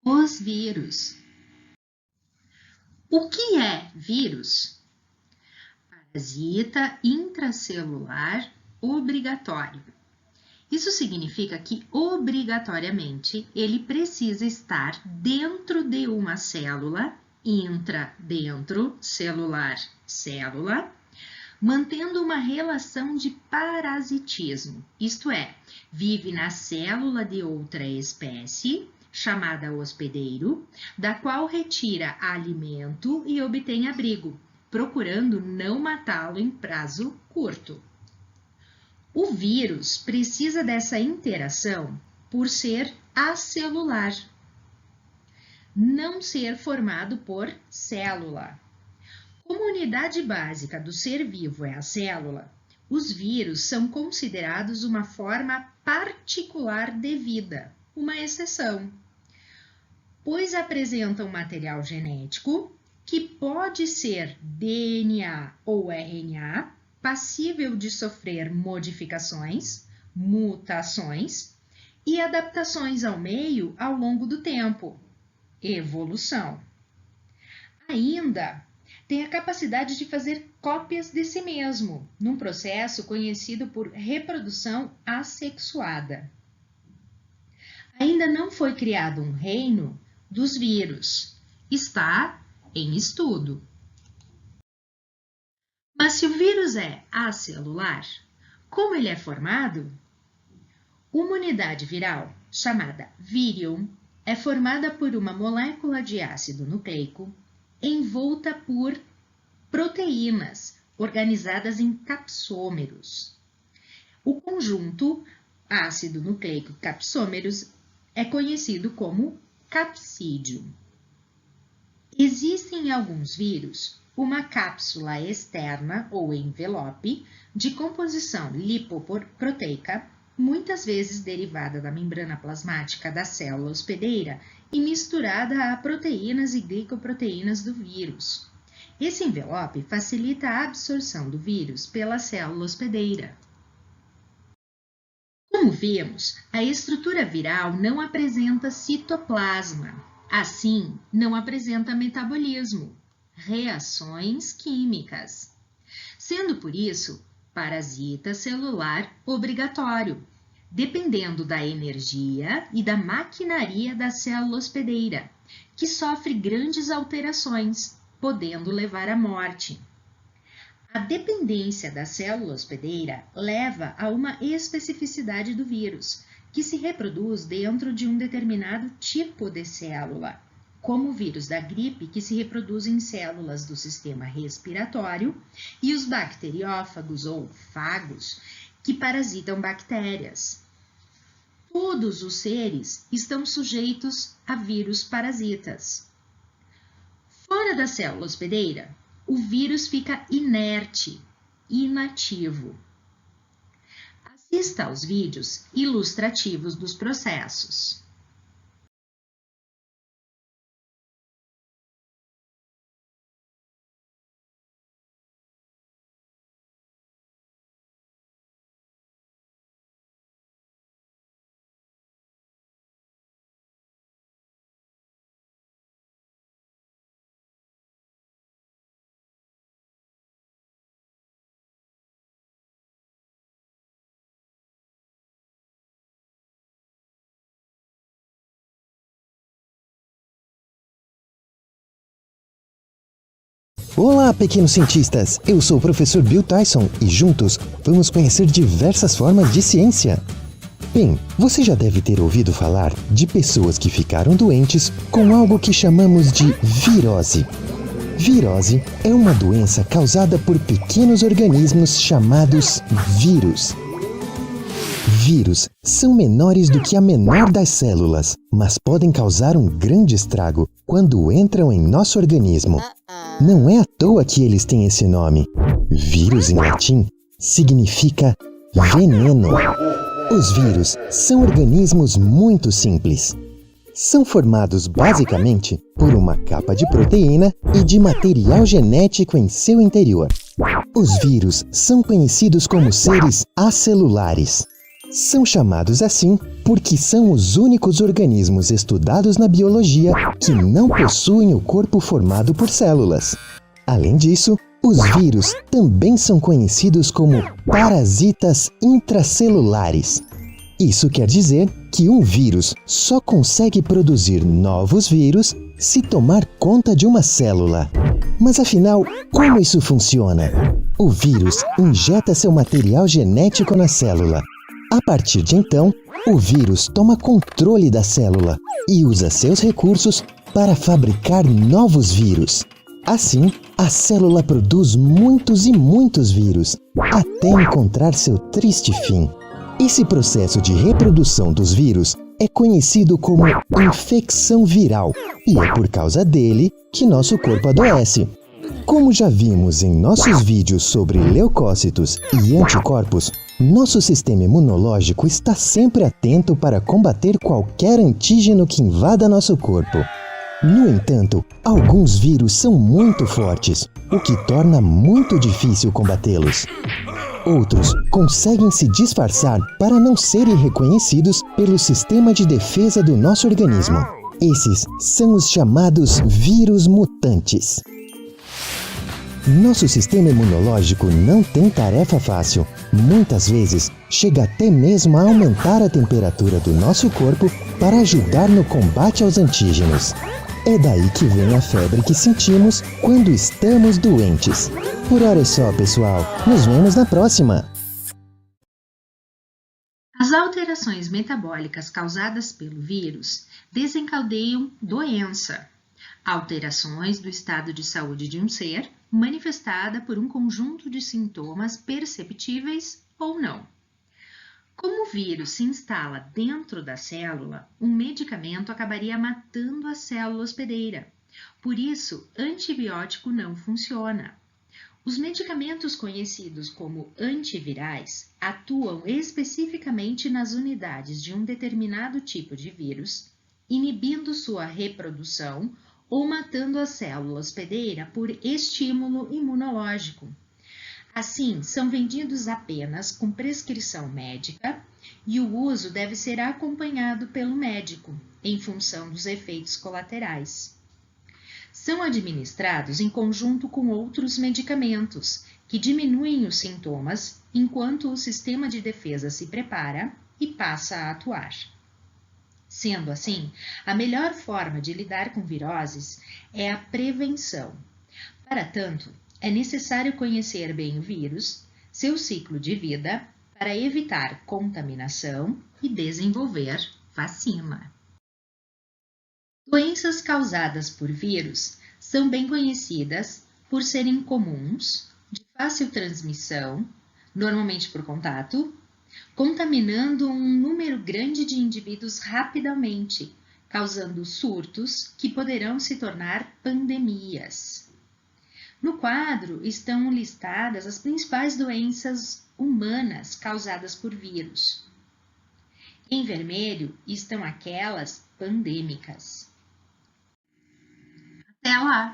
Os vírus. O que é vírus? Parasita intracelular obrigatório. Isso significa que, obrigatoriamente, ele precisa estar dentro de uma célula, dentro, celular, célula, mantendo uma relação de parasitismo, isto é, vive na célula de outra espécie, chamada hospedeiro, da qual retira alimento e obtém abrigo, procurando não matá-lo em prazo curto. O vírus precisa dessa interação por ser acelular, não ser formado por célula. Como unidade básica do ser vivo é a célula, os vírus são considerados uma forma particular de vida, uma exceção, pois apresentam material genético que pode ser DNA ou RNA, passível de sofrer modificações, mutações e adaptações ao meio ao longo do tempo, evolução. Ainda tem a capacidade de fazer cópias de si mesmo, num processo conhecido por reprodução assexuada. Ainda não foi criado um reino dos vírus, está em estudo. Mas se o vírus é acelular, como ele é formado? Uma unidade viral, chamada vírion, é formada por uma molécula de ácido nucleico envolta por proteínas organizadas em capsômeros. O conjunto ácido nucleico capsômeros é conhecido como capsídio. Existe em alguns vírus uma cápsula externa ou envelope de composição lipoproteica, muitas vezes derivada da membrana plasmática da célula hospedeira e misturada a proteínas e glicoproteínas do vírus. Esse envelope facilita a absorção do vírus pela célula hospedeira. Como vimos, a estrutura viral não apresenta citoplasma, assim, não apresenta metabolismo, reações químicas, sendo por isso parasita celular obrigatório, dependendo da energia e da maquinaria da célula hospedeira, que sofre grandes alterações, podendo levar à morte. A dependência da célula hospedeira leva a uma especificidade do vírus, que se reproduz dentro de um determinado tipo de célula, como o vírus da gripe, que se reproduz em células do sistema respiratório, e os bacteriófagos ou fagos, que parasitam bactérias. Todos os seres estão sujeitos a vírus parasitas. Fora da célula hospedeira, o vírus fica inerte, inativo. Assista aos vídeos ilustrativos dos processos. Olá, pequenos cientistas! Eu sou o professor Bill Tyson e juntos vamos conhecer diversas formas de ciência. Bem, você já deve ter ouvido falar de pessoas que ficaram doentes com algo que chamamos de virose. Virose é uma doença causada por pequenos organismos chamados vírus. Vírus são menores do que a menor das células, mas podem causar um grande estrago quando entram em nosso organismo. Não é à toa que eles têm esse nome. Vírus em latim significa veneno. Os vírus são organismos muito simples. São formados basicamente por uma capa de proteína e de material genético em seu interior. Os vírus são conhecidos como seres acelulares. São chamados assim porque são os únicos organismos estudados na biologia que não possuem o corpo formado por células. Além disso, os vírus também são conhecidos como parasitas intracelulares. Isso quer dizer que um vírus só consegue produzir novos vírus se tomar conta de uma célula. Mas afinal, como isso funciona? O vírus injeta seu material genético na célula. A partir de então, o vírus toma controle da célula e usa seus recursos para fabricar novos vírus. Assim, a célula produz muitos e muitos vírus, até encontrar seu triste fim. Esse processo de reprodução dos vírus é conhecido como infecção viral, e é por causa dele que nosso corpo adoece. Como já vimos em nossos vídeos sobre leucócitos e anticorpos, nosso sistema imunológico está sempre atento para combater qualquer antígeno que invada nosso corpo. No entanto, alguns vírus são muito fortes, o que torna muito difícil combatê-los. Outros conseguem se disfarçar para não serem reconhecidos pelo sistema de defesa do nosso organismo. Esses são os chamados vírus mutantes. Nosso sistema imunológico não tem tarefa fácil. Muitas vezes, chega até mesmo a aumentar a temperatura do nosso corpo para ajudar no combate aos antígenos. É daí que vem a febre que sentimos quando estamos doentes. Por hora é só, pessoal. Nos vemos na próxima! As alterações metabólicas causadas pelo vírus desencadeiam doença. Alterações do estado de saúde de um ser, manifestada por um conjunto de sintomas perceptíveis ou não. Como o vírus se instala dentro da célula, um medicamento acabaria matando a célula hospedeira. Por isso, antibiótico não funciona. Os medicamentos conhecidos como antivirais atuam especificamente nas unidades de um determinado tipo de vírus, inibindo sua reprodução ou matando a célula hospedeira por estímulo imunológico. Assim, são vendidos apenas com prescrição médica e o uso deve ser acompanhado pelo médico, em função dos efeitos colaterais. São administrados em conjunto com outros medicamentos, que diminuem os sintomas enquanto o sistema de defesa se prepara e passa a atuar. Sendo assim, a melhor forma de lidar com viroses é a prevenção. Para tanto, é necessário conhecer bem o vírus, seu ciclo de vida, para evitar contaminação e desenvolver vacina. Doenças causadas por vírus são bem conhecidas por serem comuns, de fácil transmissão, normalmente por contato, contaminando um número grande de indivíduos rapidamente, causando surtos que poderão se tornar pandemias. No quadro estão listadas as principais doenças humanas causadas por vírus. Em vermelho estão aquelas pandêmicas. Até lá!